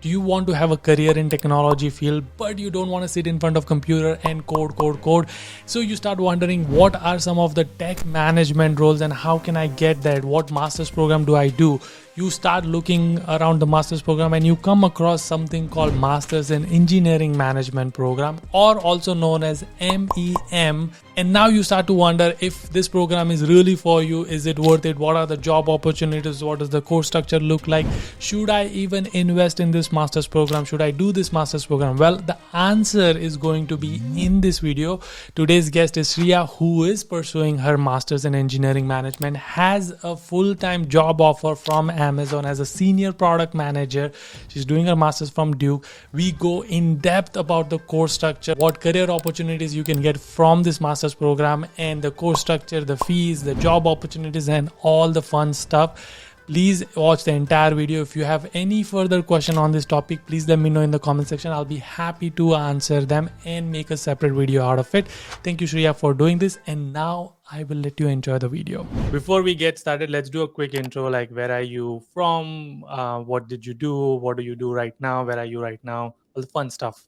Do you want to have a career in technology field, but you don't want to sit in front of computer and code? So you start wondering, what are some of the tech management roles and how can I get that? What master's program do I do? You start looking around the master's program and you come across something called Masters in Engineering Management program, or also known as MEM. And now you start to wonder if this program is really for you. Is it worth it? What are the job opportunities? What does the course structure look like? Should I even invest in this master's program? Should I do this master's program? Well, the answer is going to be in this video. Today's guest is Shreeya, who is pursuing her master's in engineering management, has a full-time job offer from Amazon as a senior product manager. She's doing her master's from Duke. We go in depth about the course structure, what career opportunities you can get from this master's program, and the course structure, the fees, the job opportunities, and all the fun stuff. Please watch the entire video. If you have any further question on this topic, please let me know in the comment section. I'll be happy to answer them and make a separate video out of it. Thank you, Shreeya, for doing this. And now I will let you enjoy the video. Before we get started, let's do a quick intro. Like, where are you from? What did you do? What do you do right now? Where are you right now? All the fun stuff.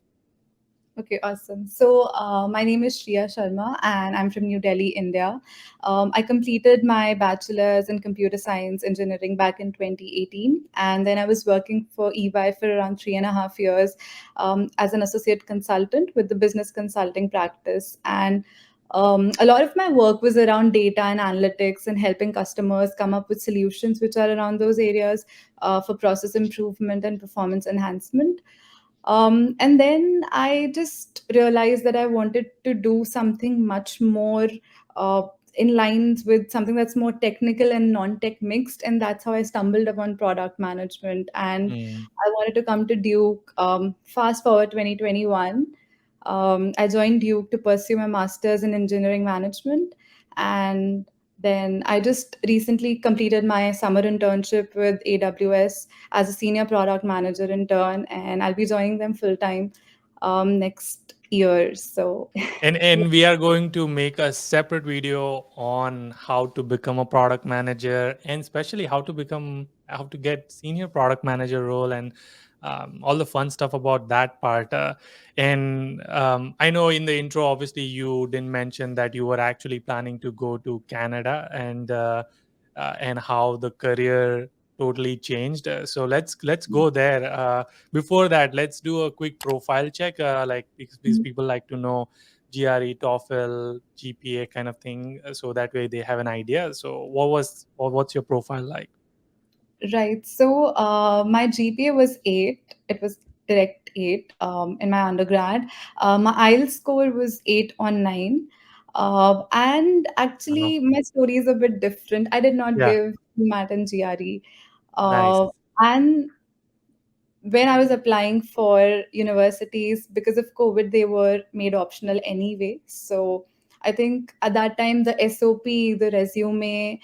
Okay, awesome. So my name is Shreeya Sharma and I'm from New Delhi, India. I completed my bachelor's in computer science engineering back in 2018. And then I was working for EY for around 3.5 years as an associate consultant with the business consulting practice. And a lot of my work was around data and analytics and helping customers come up with solutions which are around those areas for process improvement and performance enhancement. And then I just realized that I wanted to do something much more in lines with something that's more technical and non-tech mixed, and that's how I stumbled upon product management. And I wanted to come to Duke. Fast forward 2021, I joined Duke to pursue my master's in engineering management, and then I just recently completed my summer internship with AWS as a senior product manager intern, and I'll be joining them full time next year. So, And we are going to make a separate video on how to become a product manager, and especially how to get senior product manager role, and all the fun stuff about that part. And I know in the intro, obviously, you didn't mention that you were actually planning to go to Canada, and how the career totally changed. So let's go there. Before that, let's do a quick profile check. Like, because these people like to know GRE, TOEFL, GPA kind of thing, so that way they have an idea. So what's your profile like? right. So my GPA was 8. It was direct 8 in my undergrad. My IELTS score was 8 on 9. And Uh-huh. actually, my story is a bit different. I did not Yeah, give MAT and GRE. nice. And when I was applying for universities, because of COVID, they were made optional anyway. So I think at that time, the SOP, the resume,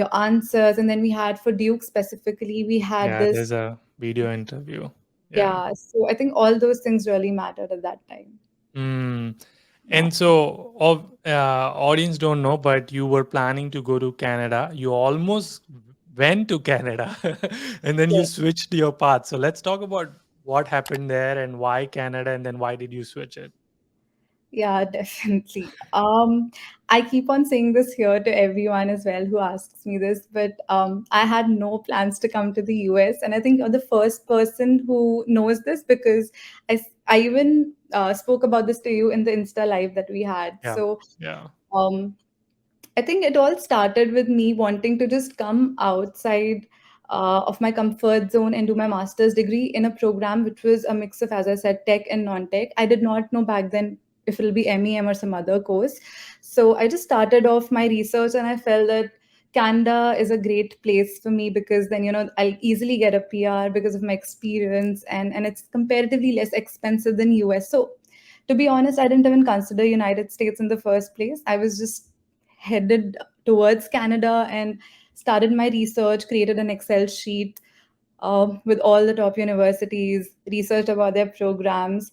your answers, and then we had for Duke specifically, we had Yeah, this. there's a video interview. Yeah. Yeah. So I think all those things really mattered at that time. Mm. Yeah. And so, audience don't know, but you were planning to go to Canada. You almost went to Canada, and then you Yeah. switched your path. So let's talk about what happened there and why Canada, and then why did you switch it? Yeah, definitely. I keep on saying this here to everyone as well who asks me this, but I had no plans to come to the US, and I think you're the first person who knows this because I even spoke about this to you in the Insta live that we had. Yeah, So yeah, um, I think it all started with me wanting to just come outside of my comfort zone and do my master's degree in a program which was a mix of, as I said, tech and non-tech. I did not know back then if it'll be MEM or some other course. So I just started off my research and I felt that Canada is a great place for me because then, I'll easily get a PR because of my experience, and it's comparatively less expensive than US. So to be honest, I didn't even consider United States in the first place. I was just headed towards Canada and started my research, created an Excel sheet with all the top universities, researched about their programs.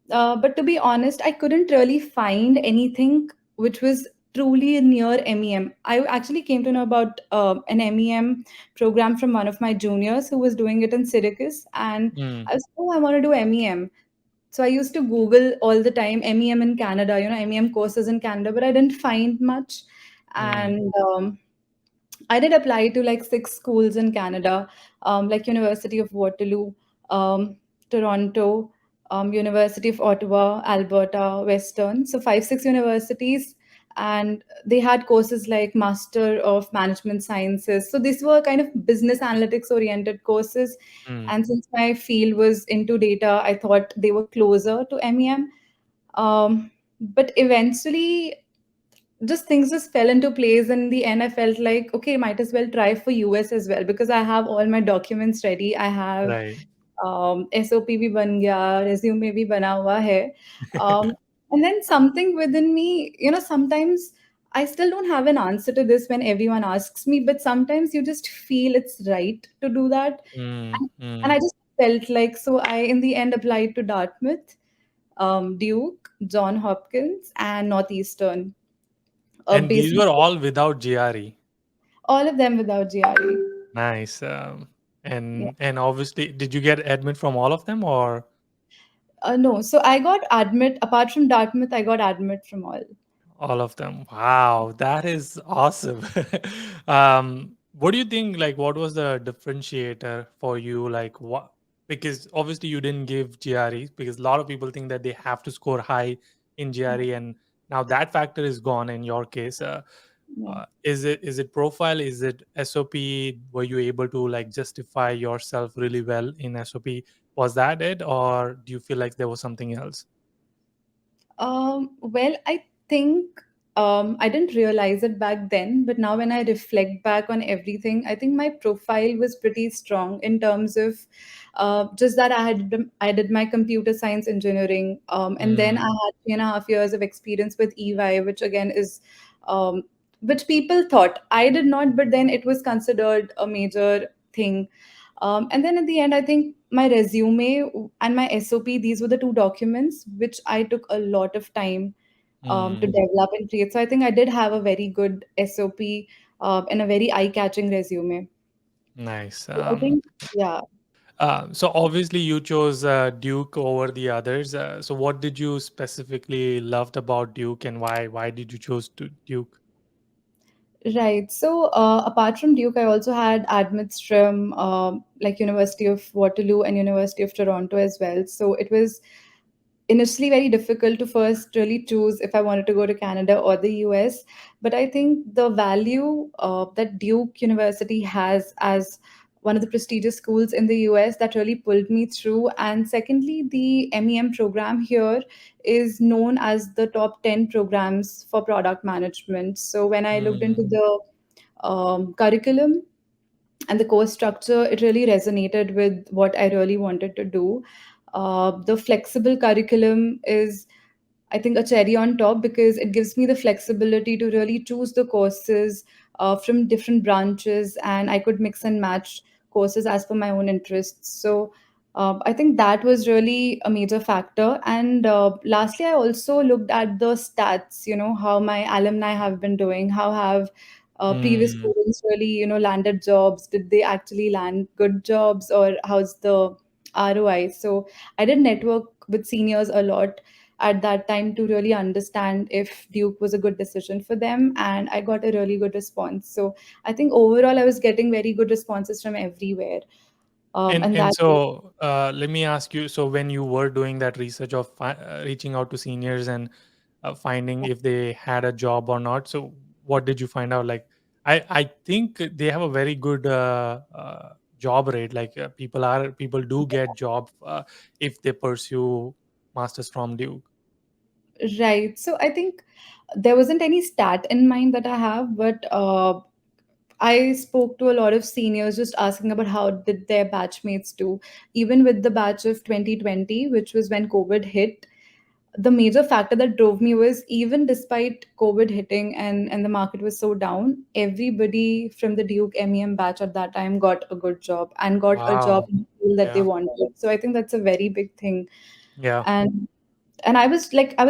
But to be honest, I couldn't really find anything which was truly near MEM. I actually came to know about an MEM program from one of my juniors who was doing it in Syracuse, and Mm, I was, oh, I want to do MEM. So I used to Google all the time MEM in Canada, MEM courses in Canada, but I didn't find much. mm, And I did apply to like 6 schools in Canada, like University of Waterloo, Toronto, University of Ottawa, Alberta, Western. So 5, 6 universities, and they had courses like Master of Management Sciences. So these were kind of business analytics oriented courses. mm. And since my field was into data, I thought they were closer to MEM. But eventually, just things just fell into place. In the end, I felt like, okay, might as well try for US as well, because I have all my documents ready. I have Right. SOP भी बन गया, resume भी बना हुआ है. um, and then something within me, sometimes I still don't have an answer to this when everyone asks me, but sometimes you just feel it's right to do that. Mm, And I mm. just felt like, so I in the end applied to Dartmouth, Duke, John Hopkins, and Northeastern. And these Basically, were all without GRE. all of them without GRE. Nice. Yeah. And obviously, did you get admit from all of them or No, so I got admit, apart from Dartmouth, I got admit from all. all of them? Wow, that is awesome. What do you think? Like, what was the differentiator for you? Like, what? Because obviously you didn't give GRE because a lot of people think that they have to score high in GRE, and now that factor is gone in your case. Yeah. Is it profile? Is it SOP? Were you able to like justify yourself really well in SOP? Was that it, or do you feel like there was something else? Well, I think I didn't realize it back then, but now when I reflect back on everything, I think my profile was pretty strong in terms of just that I did my computer science engineering, and then I Mm, had 3.5 years of experience with EY, which again is um, which people thought I did not, but then it was considered a major thing. And then at the end, I think my resume and my SOP, these were the two documents which I took a lot of time to mm, develop and create. So I think I did have a very good SOP and a very eye-catching resume. nice. So I think, yeah. So obviously you chose Duke over the others. So what did you specifically loved about Duke, and why did you choose Duke? Right. So, apart from Duke, I also had admits from like University of Waterloo and University of Toronto as well. So it was initially very difficult to first really choose if I wanted to go to Canada or the US. But I think the value that Duke University has as one of the prestigious schools in the US, that really pulled me through. And secondly, the MEM program here is known as the top 10 programs for product management. So when I looked into Mm, the curriculum and the course structure, it really resonated with what I really wanted to do. The flexible curriculum is, I think, a cherry on top, because it gives me the flexibility to really choose the courses from different branches, and I could mix and match courses as per my own interests. So I think that was really a major factor. And lastly, I also looked at the stats, how my alumni have been doing, how have previous mm, students really, landed jobs. Did they actually land good jobs, or how's the ROI? So I did network with seniors a lot at that time to really understand if Duke was a good decision for them. And I got a really good response. So I think overall, I was getting very good responses from everywhere. And and that, so let me ask you. So when you were doing that research of reaching out to seniors and finding if they had a job or not, so what did you find out? Like, I think they have a very good job rate. Like people do get job if they pursue masters from Duke. right. So I think there wasn't any stat in mind that I have, but I spoke to a lot of seniors just asking about how did their batchmates do. Even with the batch of 2020, which was when COVID hit, the major factor that drove me was, even despite COVID hitting and the market was so down, everybody from the Duke MEM batch at that time got a good job and got a job Wow. in the field that they Yeah. wanted. So I think that's a very big thing. Yeah. And and I was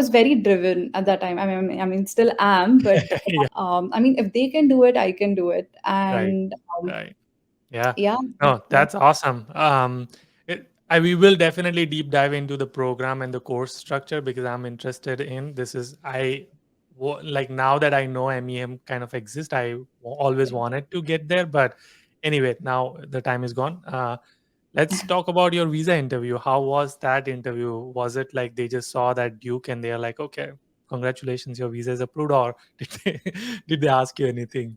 very driven at that time. I mean, still am, but Yeah. I mean, if they can do it, I can do it. Right. And Right. Yeah. yeah, No, yeah. that's awesome. We will definitely deep dive into the program and the course structure because I'm interested in this. Is like now that I know MEM kind of exists, always wanted to get there. But anyway, now the time is gone. Let's talk about your visa interview. How was that interview? Was it like they just saw that Duke and they're like, okay, congratulations, your visa is approved, or did they, did they ask you anything?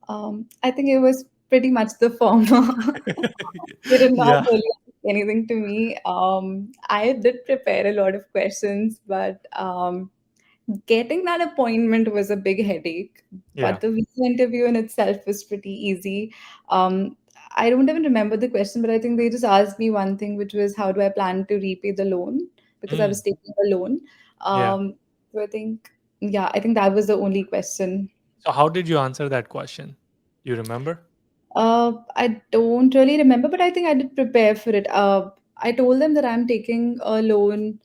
I think it was pretty much the former. They did not Yeah. really ask anything to me. I did prepare a lot of questions, but getting that appointment was a big headache. Yeah. But the visa interview in itself was pretty easy. Um, I don't even remember the question, but I think they just asked me one thing, which was how do I plan to repay the loan? Because I Mm, was taking a loan. yeah. So I think, yeah, I think that was the only question. So how did you answer that question? Do you remember? I don't really remember, but I think I did prepare for it. I told them that I'm taking a loan,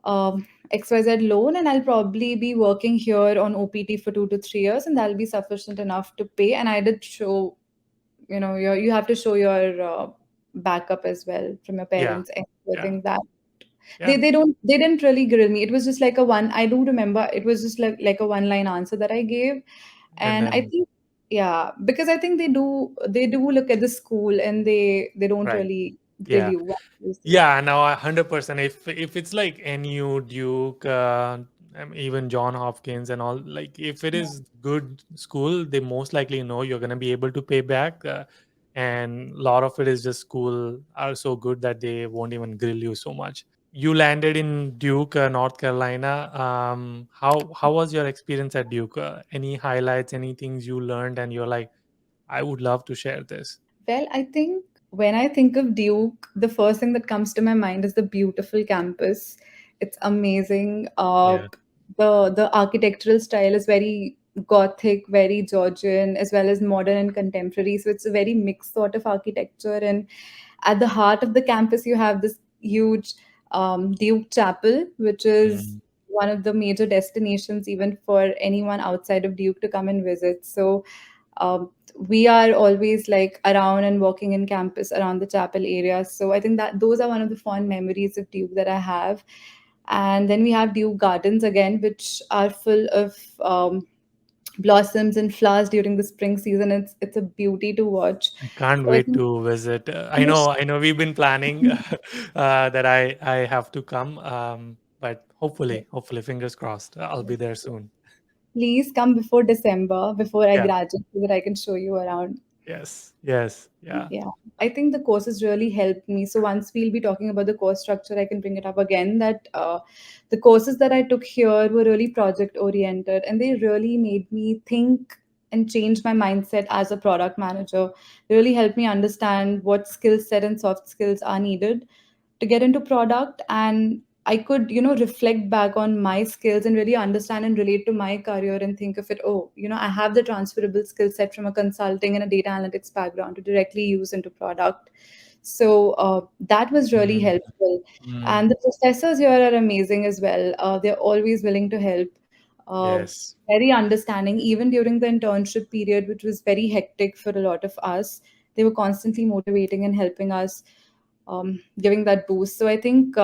XYZ loan, and I'll probably be working here on OPT for 2 to 3 years, and that'll be sufficient enough to pay. And I did show, you have to show your backup as well from your Yeah. parents. And I Yeah. think that Yeah. they didn't really grill me. It was just like a one. I do remember it was just like a one line answer that I gave. And And I then think, yeah, because I think they do look at the school, and they don't right. really grill Yeah. you what you say. Yeah, no, 100%. If it's like NU, Duke, even John Hopkins and all, like if it is good school, they most likely know you're gonna be able to pay back. And a lot of it is just school are so good that they won't even grill you so much. You landed in Duke, North Carolina. How was your experience at Duke? Any highlights, any things you learned, and you're like, I would love to share this. Well, I think when I think of Duke, the first thing that comes to my mind is the beautiful campus. It's amazing. Yeah. The architectural style is very Gothic, very Georgian, as well as modern and contemporary. So it's a very mixed sort of architecture. And at the heart of the campus, you have this huge Duke Chapel, which is Mm, one of the major destinations even for anyone outside of Duke to come and visit. So we are always like around and walking in campus around the chapel area. So I think that those are one of the fond memories of Duke that I have. And then we have Duke Gardens again, which are full of blossoms and flowers during the spring season. It's a beauty to watch. I can't So I wait think to visit. you I know we've been planning that I have to come, but hopefully, fingers crossed, I'll be there soon. please come before December, before I Yeah. graduate, so that I can show you around. Yes. Yes. Yeah. Yeah, I think the courses really helped me. So once we'll be talking about the course structure, I can bring it up again that the courses that I took here were really project oriented, and they really made me think and change my mindset as a product manager. They really helped me understand what skill set and soft skills are needed to get into product, and I could reflect back on my skills and really understand and relate to my career and think of it, oh, I have the transferable skill set from a consulting and a data analytics background to directly use into product. So that was really Mm, helpful. mm, And the professors here are amazing as well. They're always willing to help, uh, yes. very understanding even during the internship period, which was very hectic for a lot of us. They were constantly motivating and helping us, giving that boost. So I think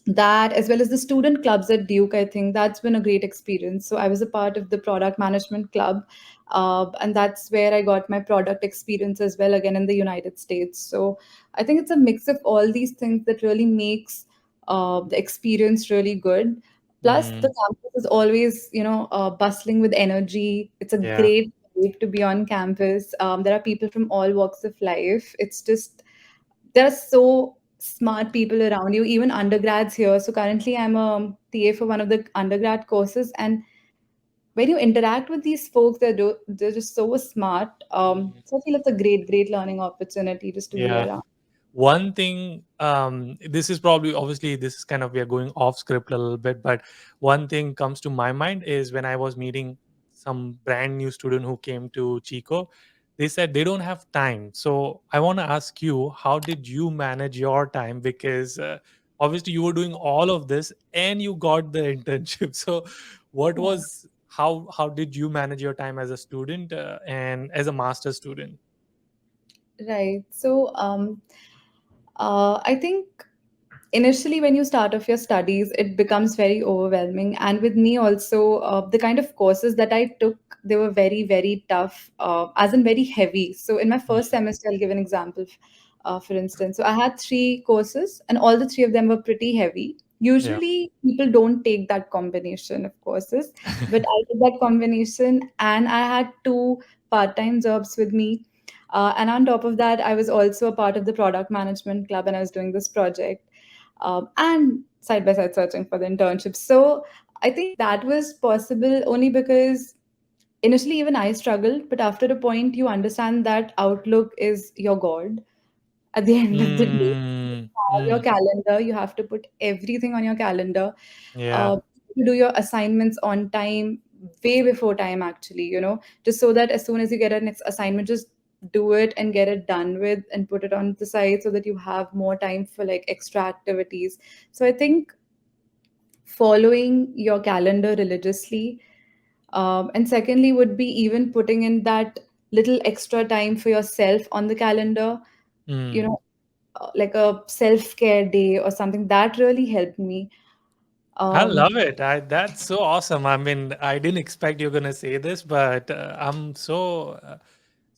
that, as well as the student clubs at Duke, I think that's been a great experience. So I was a part of the product management club, and that's where I got my product experience as well, again in the United States. So I think it's a mix of all these things that really makes the experience really good. Plus, the Mm, campus is always, bustling with energy. It's a yeah. great vibe to be on campus. There are people from all walks of life. It's just there are so smart people around you, even undergrads here. So currently, I'm a TA for one of the undergrad courses, and when you interact with these folks, they're just so smart. Mm, So I feel it's a great learning opportunity just to be yeah. around. One thing, this is probably obviously this is kind of we are going off script a little bit, but one thing comes to my mind is when I was meeting some brand new student who came to Chico, they said they don't have time. So I want to ask you, how did you manage your time? Because obviously you were doing all of this and you got the internship. So what Yeah. was how did you manage your time as a student and as a master student? Right. So, I think initially when you start off your studies it becomes very overwhelming, and with me also, the kind of courses that I took, they were very very tough, as in very heavy. So in my first Mm, semester, I'll give an example. For instance, so I had three courses and all the three of them were pretty heavy. yeah. Usually people don't take that combination of courses, but I did that combination, and I had two part-time jobs with me. And on top of that, I was also a part of the product management club and I was doing this project, and side by side searching for the internship. So I think that was possible only because initially even I struggled, but after a point, you understand that Outlook is your God at the end of the day. Mm, Your mm, calendar, you have to put everything on your calendar. yeah. uh, to do your assignments on time, way before time, actually, just so that as soon as you get a next assignment, just do it and get it done with and put it on the side so that you have more time for like extra activities. So I think following your calendar religiously, and secondly would be even putting in that little extra time for yourself on the calendar, you Mm. know like a self-care day or something that really helped me. I um love it. That's so awesome. I mean, I didn't expect you're gonna say this, but I'm so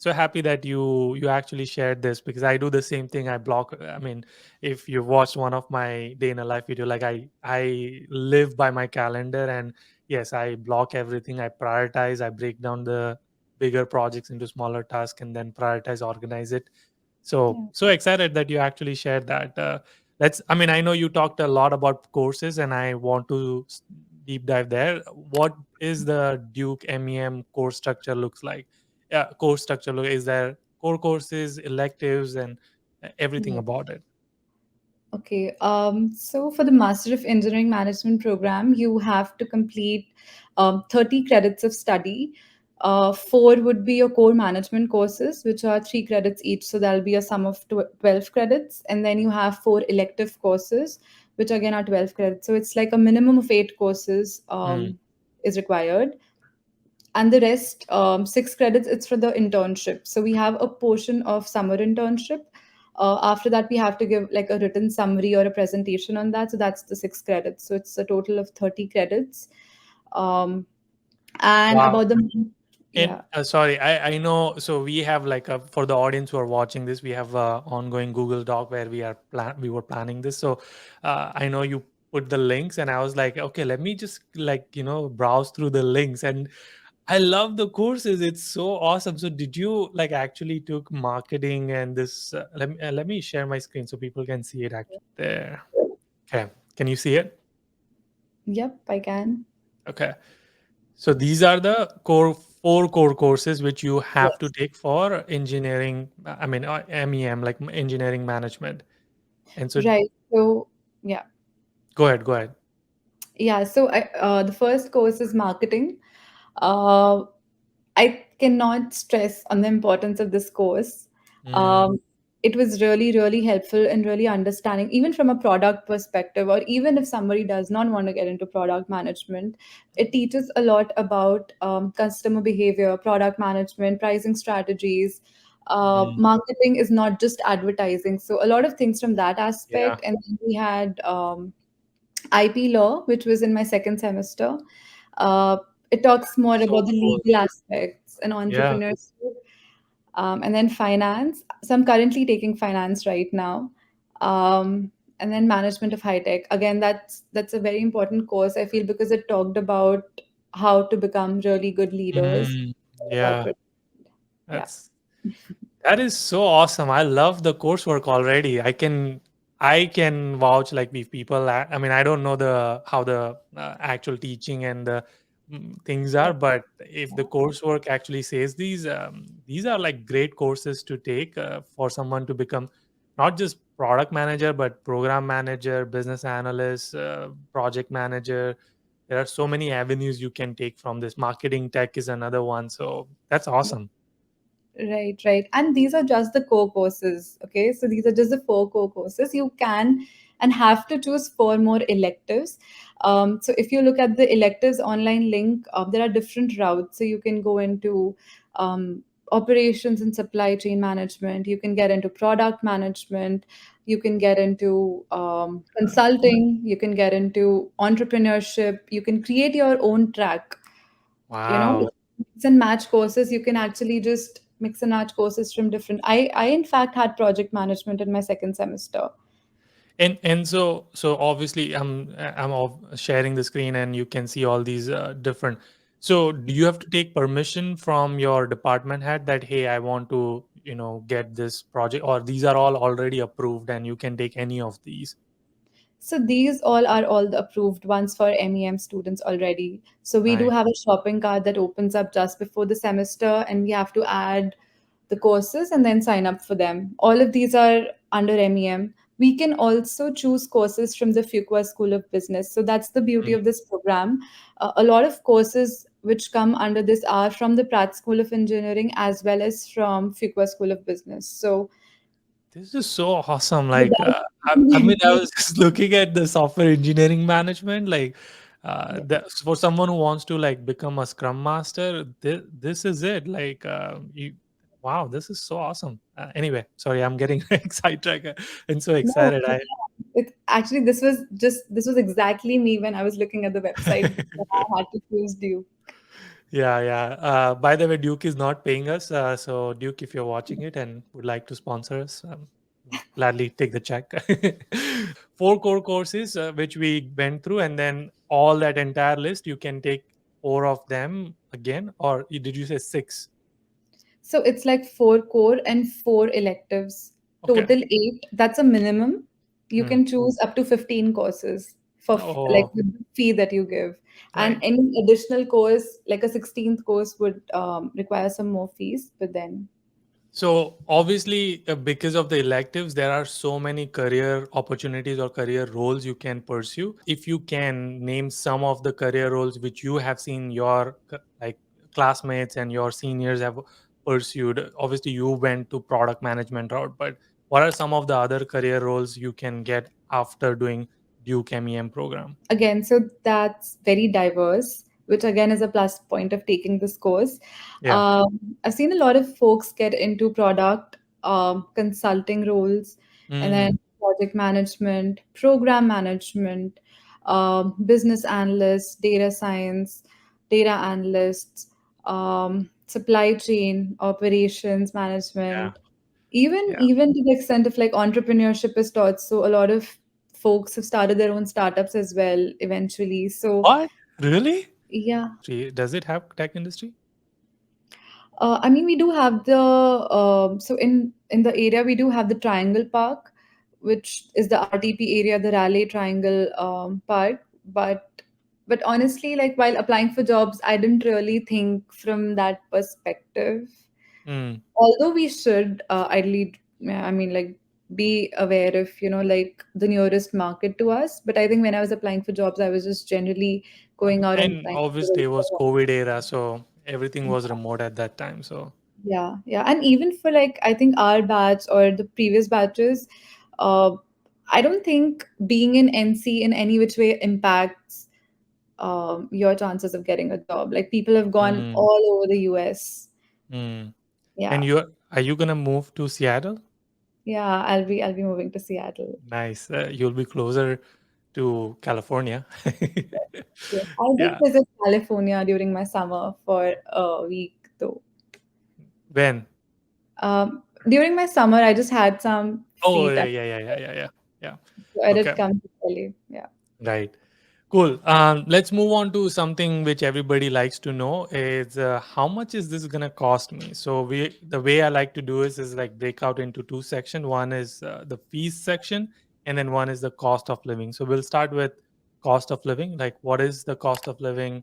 happy that you actually shared this, because I do the same thing. I block. I mean, if you watched one of my day in a life video, like I live by my calendar, and yes, I block everything. I prioritize. I break down the bigger projects into smaller tasks and then prioritize, organize it. So yeah. so excited that you actually shared that. Let's. I mean, I know you talked a lot about courses, and I want to deep dive there. What is the Duke MEM course structure looks like? Course structure is there core courses, electives, and everything Yeah. about it? Okay. So for the Master of Engineering Management program, you have to complete 30 credits of study. Four would be your core management courses, which are 3 credits each. So that'll be a sum of 12 credits. And then you have four elective courses, which again are 12 credits. So it's like a minimum of 8 courses Mm, is required. And the rest, 6 credits, it's for the internship. So we have a portion of summer internship. After that we have to give like a written summary or a presentation on that, so that's the 6 credits, so it's a total of 30 credits. And wow. about the And yeah. sorry, I know. So we have like a, for the audience who are watching this, we have a ongoing Google Doc where we were planning this. So I know you put the links, and I was like, okay, let me just like browse through the links, and I love the courses. It's so awesome. So did you like actually took marketing and this? Let me share my screen so people can see it actually there. Okay, can you see it? Yep, I can. Okay. So these are the four core courses which you have to Yes. take for engineering. I mean, MEM, like engineering management. And so, Right. So yeah. go ahead, go ahead. Yeah, so the first course is marketing. uh, I cannot stress on the importance of this course. Mm, Um, it was really, really helpful in really understanding, even from a product perspective, or even if somebody does not want to get into product management, it teaches a lot about customer behavior, product management, pricing strategies. mm, Marketing is not just advertising. So, a lot of things from that yeah, aspect. And then we had IP law, which was in my second semester. Uh, it talks more so about the cool. legal aspects and Yeah. entrepreneurship, and then finance. So I'm currently taking finance right now, and then management of high tech. Again, that's a very important course I feel, because it talked about how to become really good leaders Mm, in the yeah. corporate. Yeah. That's That is so awesome. I love the coursework already. I can vouch like if people. I mean, I don't know the how the actual teaching and the things are, but if the coursework actually says these are like great courses to take for someone to become not just product manager but program manager, business analyst, project manager. There are so many avenues you can take from this. Marketing tech is another one. So that's awesome. Right, right. And these are just the core courses. Okay. So these are just the four core courses. You can and have to choose four more electives. So if you look at the electives online link, there are different routes. So you can go into operations and supply chain management, you can get into product management, you can get into consulting, you can get into entrepreneurship, you can create your own track. You know, Wow. mix and match courses, you can actually just mix and match courses from different. I in fact had project management in my second semester. And so obviously sharing the screen and you can see all these different. So do you have to take permission from your department head that hey, I want to get this project, or these are all already approved and you can take any of these? So these all are all the approved ones for MEM students already. So we do Nice. have a shopping cart that opens up just before the semester, and we have to add the courses and then sign up for them. All of these are under MEM. We can also choose courses from the Fuqua School of Business. So that's the beauty Mm. of this program. A lot of courses which come under this are from the Pratt School of Engineering as well as from Fuqua School of Business. So This is so awesome. Like, without I mean, I was just looking at the software engineering management. Like, for someone who wants to like become a Scrum Master, this is it. Like, wow, this is so awesome. Anyway, sorry, I'm getting sidetracked and so no, excited. but yeah, it actually this was exactly me when I was looking at the website that I had to choose Duke. Yeah, yeah. By the way, Duke is not paying us. So, Duke, if you're watching it and would like to sponsor us, gladly take the check. Four core courses, which we went through, and then all that entire list, you can take four of them again, or did you say six? So it's like four core and four electives, Okay. total eight. That's a minimum. You Hmm. can choose up to 15 courses for like Oh, with the fee that you give. And right. any additional course, like a 16th course, would require some more fees. But then So obviously, because of the electives, there are so many career opportunities or career roles you can pursue. If you can name some of the career roles which you have seen your like classmates and your seniors have pursued. Obviously, you went to product management route, but what are some of the other career roles you can get after doing Duke MEM program? again, so that's very diverse, which again is a plus point of taking this course. Yeah. I've seen a lot of folks get into product consulting roles, and Mm, then project management, program management, business analysts, data science, data analysts, supply chain operations yeah. management, even Yeah. even to the extent of like entrepreneurship is taught. So a lot of folks have started their own startups as well eventually. So What? Really? yeah, Does it have tech industry? I mean we do have the so in the area we do have the Triangle Park, which is the RTP area, the Raleigh Triangle Park. But honestly, like while applying for jobs, I didn't really think from that perspective. Mm. Although we should ideally, I mean, like be aware of like the nearest market to us. But I think when I was applying for jobs, I was just generally going out and And applying obviously it was for COVID era, so everything was jobs. remote at that time. So Yeah, yeah, and even for like I think our batch or the previous batches, uh, I don't think being in NC in any which way impacts your chances of getting a job. Like people have gone mm, all over the US. mm. And Yeah, are you gonna move to Seattle? yeah, I'll be moving to Seattle. Nice. You'll be closer to California. Yes, I did Yeah. visit California during my summer for a week though. When? During my summer, I just had some Oh, free yeah, time, yeah, yeah, yeah, yeah, yeah. Yeah. so I did Okay. come to Delhi. Yeah. Right. Cool. Let's move on to something which everybody likes to know is how much is this gonna cost me? So the way I like to do is like break out into two sections. One is the fees section, and then one is the cost of living. So we'll start with cost of living. Like, what is the cost of living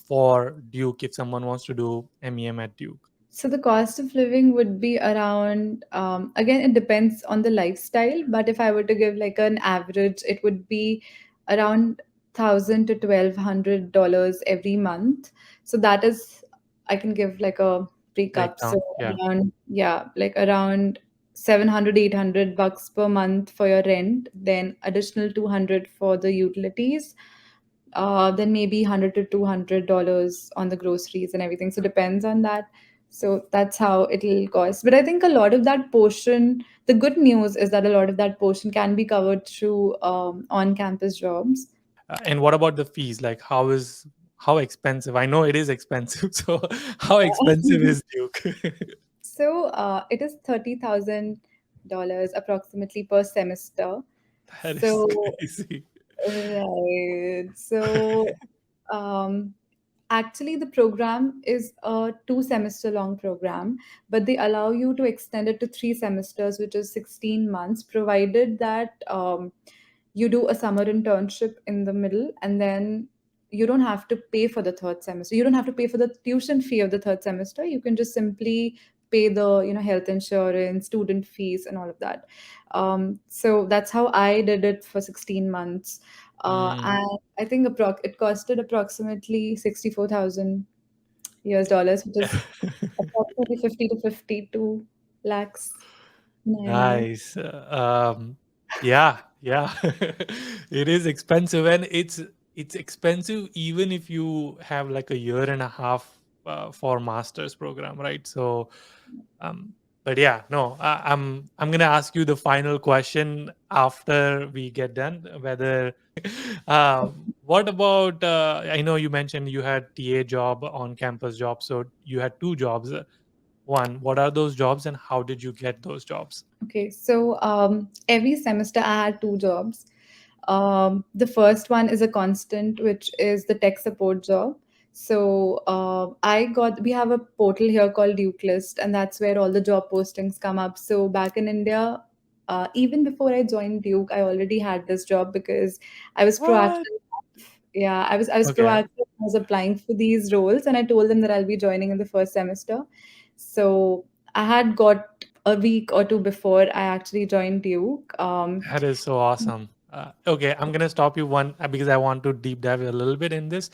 for Duke if someone wants to do MEM at Duke? So the cost of living would be around, again, it depends on the lifestyle, but if I were to give like an average, it would be around $1,000 to $1,200 every month. So that is, I can give like a breakup. So Breakdown. Yeah. around, yeah, like around 700 $800 per month for your rent, then additional 200 for the utilities, then maybe 100 to $200 on the groceries and everything. So depends on that. So that's how it'll cost. But I think a lot of that portion, the good news is that a lot of that portion can be covered through on-campus jobs. And what about the fees? Like, how expensive? I know it is expensive. So, how expensive Yeah. is Duke? So it is $30,000 approximately per semester. That is So crazy. right. So um, actually, the program is a 2 semester long program, but they allow you to extend it to 3 semesters, which is 16 months, provided that you do a summer internship in the middle, and then you don't have to pay for the third semester. You don't have to pay for the tuition fee of the third semester. You can just simply pay the health insurance, student fees, and all of that. So that's how I did it for 16 months. Mm. And I think it costed approximately 64,000 US dollars, which is approximately 50 to 52 lakhs in INR. Nice. Yeah, yeah. It is expensive, and it's expensive even if you have like a year and a half for master's program, right? So, but yeah, no, I'm gonna ask you the final question after we get done. Whether, what about? I know you mentioned you had TA job, on campus job, so you had two jobs. One, what are those jobs, and how did you get those jobs? Okay, so every semester I had 2 jobs. The first one is a constant, which is the tech support job. So we have a portal here called Duke List, and that's where all the job postings come up. So back in India, even before I joined Duke, I already had this job because I was What? proactive. Yeah, I was Okay. proactive. I was applying for these roles, and I told them that I'll be joining in the first semester. So I had got a week or two before I actually joined Duke. That is so awesome. Okay, I'm gonna stop you one because I want to deep dive a little bit in this.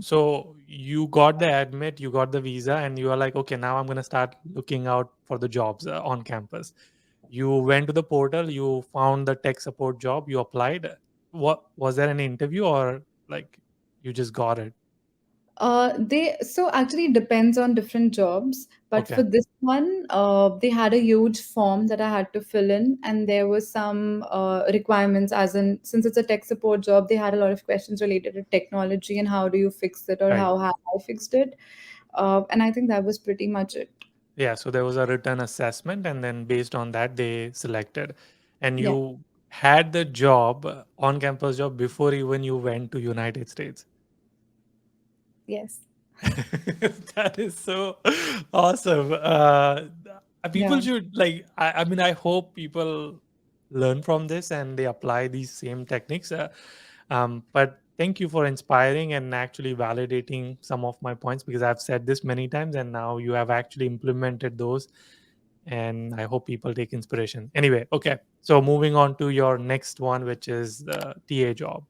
So you got the admit, you got the visa, and you are like, okay, now I'm gonna start looking out for the jobs on campus. You went to the portal, you found the tech support job, you applied. What was there an interview, or like you just got it? They so actually it depends on different jobs, but for Okay, this one, they had a huge form that I had to fill in, and there was some requirements. As in, since it's a tech support job, they had a lot of questions related to technology and how do you fix it or right. how have I fixed it. And I think that was pretty much it. Yeah, so there was a written assessment, and then based on that, they selected. And Yeah. you had the job, on campus job, before even you went to United States. Yes. That is so awesome. People Yeah. should like. I mean, I hope people learn from this and they apply these same techniques. But thank you for inspiring and actually validating some of my points, because I've said this many times and now you have actually implemented those. And I hope people take inspiration. Anyway, okay. So moving on to your next one, which is the TA job.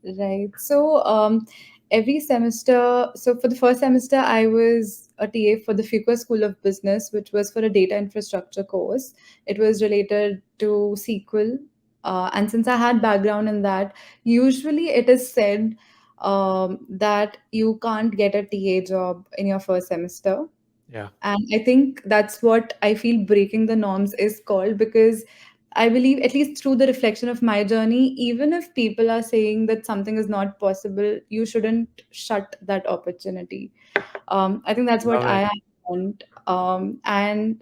Right. So every semester, so for the first semester, I was a TA for the Fuqua School of Business, which was for a data infrastructure course. It was related to SQL. And since I had background in that, usually it is said that you can't get a TA job in your first semester. Yeah. And I think that's what I feel breaking the norms is called, because I believe, at least through the reflection of my journey, even if people are saying that something is not possible, you shouldn't shut that opportunity. I think that's what Love I it. have learned. And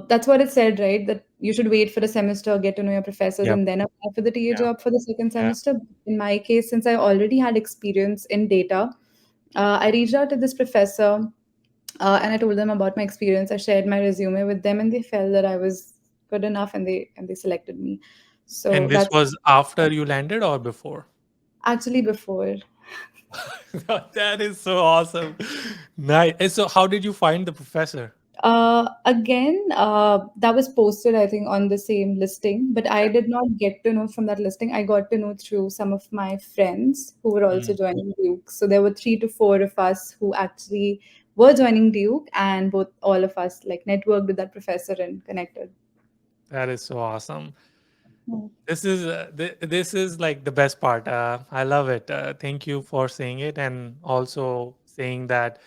that's what it said, right? That you should wait for the semester, get to know your professors, Yep. and then apply for the TA Yeah. job for the second Yeah. semester. In my case, since I already had experience in data, I reached out to this professor and I told them about my experience. I shared my resume with them, and they felt that I was good enough, and they selected me. So And this that's was after you landed or before? actually before. That is so awesome. Nice. And so, how did you find the professor? Again, that was posted, I think, on the same listing, but I Okay. did not get to know from that listing. I got to know through some of my friends who were also Mm. joining Duke. So there were 3 to 4 of us who actually were joining Duke, and both all of us like networked with that professor and connected. That is so awesome. Mm. This is like the best part. I love it. Thank you for saying it, and also saying that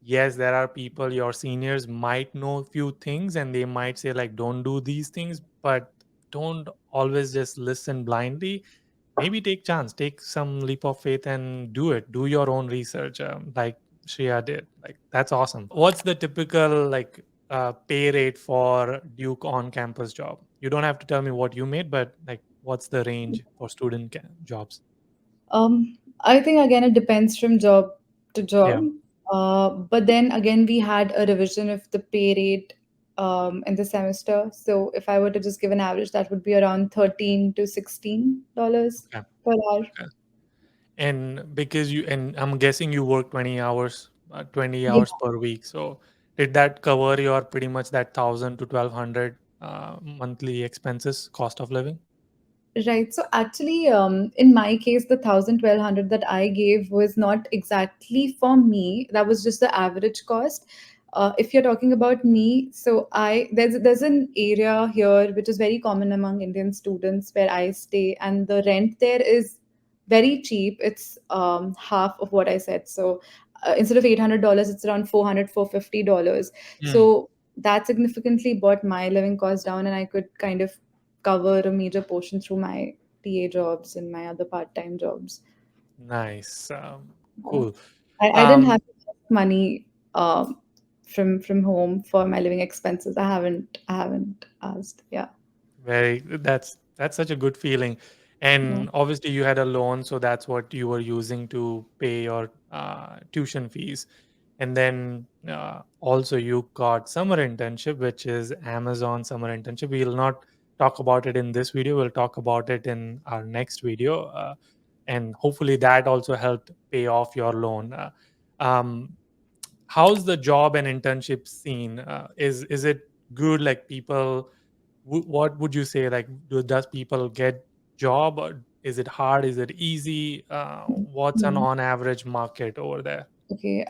yes, there are people, your seniors might know a few things, and they might say like, don't do these things, but don't always just listen blindly. Maybe take chance, take some leap of faith, and do it. Do your own research, like Shreya did. Like that's awesome. What's the typical like pay rate for Duke on campus job? You don't have to tell me what you made, but like what's the range for jobs? I think again it depends from job to Yeah. job. But then again, we had a revision of the pay rate in the semester. So if I were to just give an average, that would be around $13 to $16 Okay. per hour. Okay. And because you, and I'm guessing you work 20 hours, 20 Yeah. hours per week. So did that cover your pretty much that 1,000 to 1,200 monthly expenses, cost of living? Right. So actually, in my case, the 1,000 1,200 that I gave was not exactly for me. That was just the average cost. If you're talking about me, so I there's an area here which is very common among Indian students where I stay, and the rent there is very cheap. It's half of what I said. So instead of $800, it's around 400 450 dollars. Hmm. So that significantly brought my living cost down, and I could kind of cover a major portion through my TA jobs and my other part-time jobs. Nice. Uh, Cool. I didn't have Um, money from home for my living expenses. I haven't asked. Yeah. Very that's such a good feeling. Yeah. And obviously you had a loan, so that's what you were using to pay your tuition fees. And then also you got summer internship, which is Amazon summer internship. We'll not talk about it in this video. We'll talk about it in our next video. And hopefully that also helped pay off your loan. Um, how's the job and internship scene? Is it good? Like people what would you say, like does people get job, or is it hard, is it easy, what's an Mhm. on average market over there? Okay.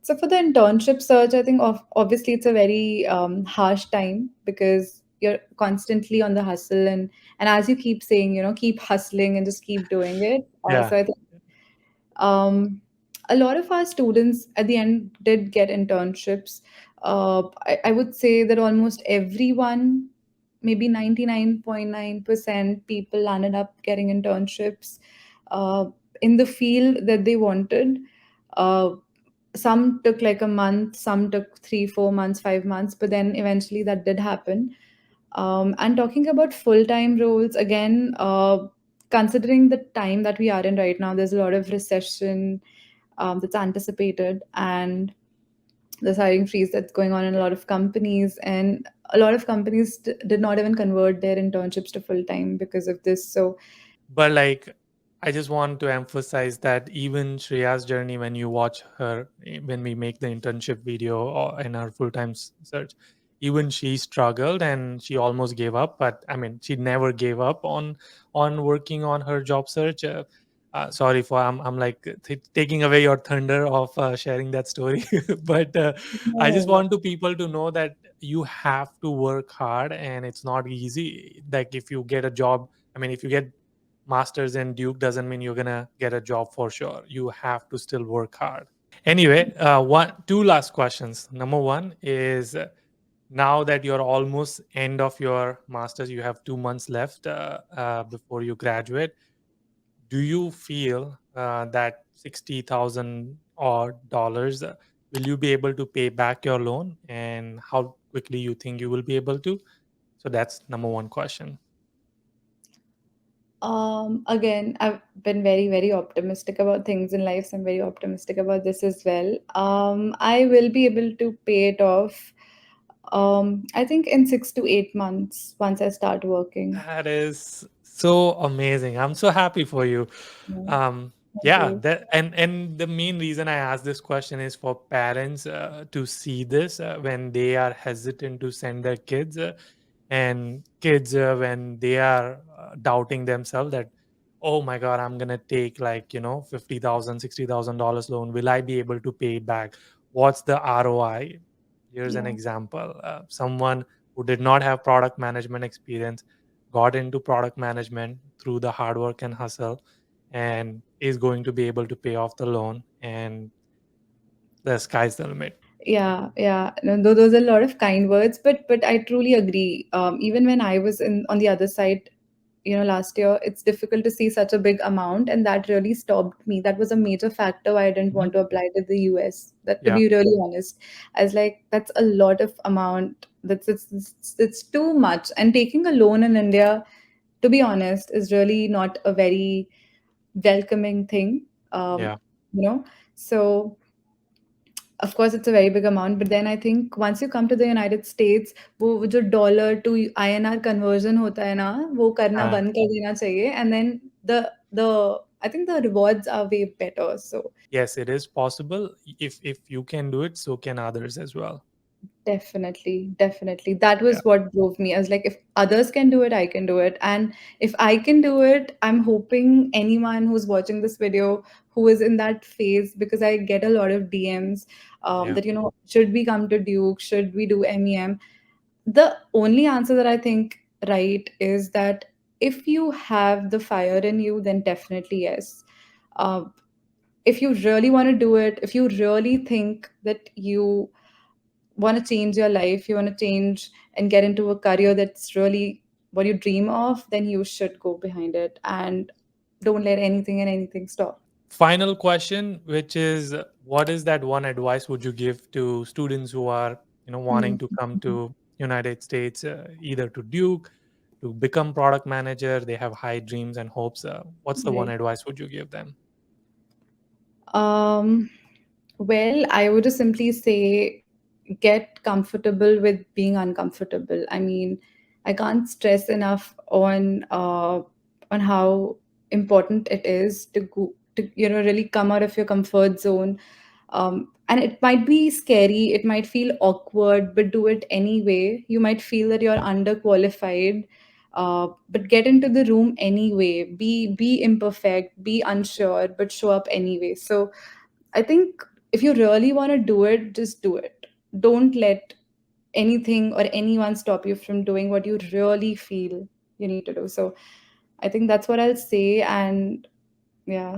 So for the internship search, I think obviously it's a very harsh time because you're constantly on the hustle, and as you keep saying, keep hustling and just keep doing it. Yeah. So I think Um, a lot of our students at the end did get internships. I would say that almost everyone, maybe 99.9% people landed up getting internships uh, in the field that they wanted. Uh, some took like a month, some took 3 4 months, 5 months, but then eventually that did happen. And talking about full time roles, again, considering the time that we are in right now, there's a lot of recession that's anticipated, and there's hiring freeze that's going on in a lot of companies. And a lot of companies did not even convert their internships to full time because of this. So, But like, I just want to emphasize that even Shreya's journey, when you watch her, when we make the internship video or in her full time search, even she struggled and she almost gave up. But I mean, she never gave up on working on her job search. Sorry for I'm like taking away your thunder of sharing that story, but I just no, want to people to know that you have to work hard and it's not easy. Like if you get a job, I mean, if you get masters in Duke doesn't mean you're gonna get a job for sure. You have to still work hard. Anyway, two last questions. Number one is now that you're almost end of your masters, you have 2 months left before you graduate. Do you feel that 60,000 or dollars will you be able to pay back your loan, and how quickly you think you will be able to? So that's number one question. again, I've been very, very optimistic about things in life. So I'm very optimistic about this as well. I will be able to pay it off, I think in 6 to 8 months once I start working. That is so amazing. I'm so happy for you. Yeah, Um, thank yeah, you. that and the main reason I asked this question is for parents to see this when they are hesitant to send their kids, and kids when they are doubting themselves that, oh my God, I'm gonna take like 50,000, $60,000 loan. Will I be able to pay it back? what's the ROI? Here's an Yeah. example. Someone who did not have product management experience got into product management through the hard work and hustle, and is going to be able to pay off the loan, and the sky's the limit. Yeah, yeah. No, those are a lot of kind words, but I truly agree. Even when I was in on the other side, last year, it's difficult to see such a big amount, and that really stopped me. That was a major factor why I didn't Mhm. want to apply to the US. That, to Yeah, be really honest, I was like, that's a lot of amount. It's too much. And taking a loan in India, to be honest, is really not a very welcoming thing. yeah. You know, so of course it's a very big amount, but then I think once you come to the United States, वो जो dollar to INR conversion होता है ना, वो करना Uh, बंद कर देना चाहिए, and then the I think the rewards are way better. So yes, it is possible. If you can do it, so can others as well. definitely, definitely. That Yeah, was what drove me. I was like, if others can do it, I can do it. And if I can do it, I'm hoping anyone who's watching this video who is in that phase, because I get a lot of DMs yeah. that, should we come to Duke? Should we do MEM? The only answer that I think right is that if you have the fire in you, then definitely yes. Uh, if you really want to do it, if you really think that you want to change your life, you want to change and get into a career that's really what you dream of, then you should go behind it and don't let anything and anything stop. Final question, which is, what is that one advice would you give to students who are, wanting Mm. to come to United States, either to Duke, to become product manager? They have high dreams and hopes. What's the one Right. advice would you give them? Um, well, I would just simply say get comfortable with being uncomfortable. I mean, I can't stress enough on how important it is to go to really come out of your comfort zone. And it might be scary, it might feel awkward, but do it anyway. You might feel that you're underqualified, but get into the room anyway. Be imperfect, be unsure, but show up anyway. So I think if you really want to do it, just do it. Don't let anything or anyone stop you from doing what you really feel you need to do. So I think that's what I'll say. And yeah,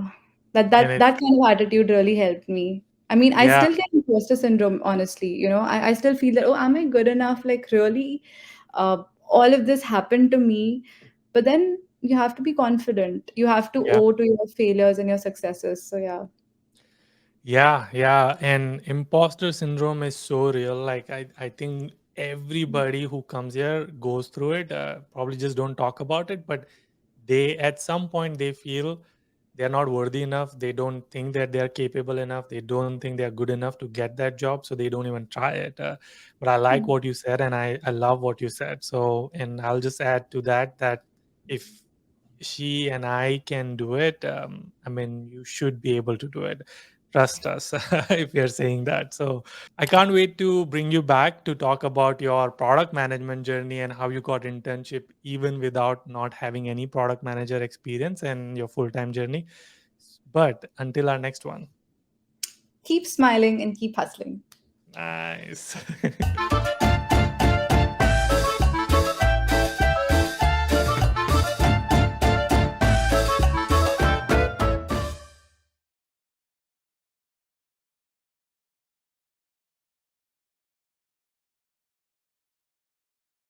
that And that it, that kind of attitude really helped me. I mean, I yeah, still get imposter syndrome, honestly. I still feel that, oh, am I good enough? Like, really? All of this happened to me. But then you have to be confident. You have to yeah. owe to your failures and your successes. So, yeah. Yeah, yeah, and imposter syndrome is so real. Like I think everybody who comes here goes through it. Probably just don't talk about it, but they at some point they feel they're not worthy enough. They don't think that they're capable enough. They don't think they're good enough to get that job, so they don't even try it. But I like what you said, and I love what you said. So, and I'll just add to that that if she and I can do it, I mean, you should be able to do it. Trust us if you're saying that. So I can't wait to bring you back to talk about your product management journey and how you got internship even without not having any product manager experience and your full-time journey. But until our next one. Keep smiling and keep hustling. Nice.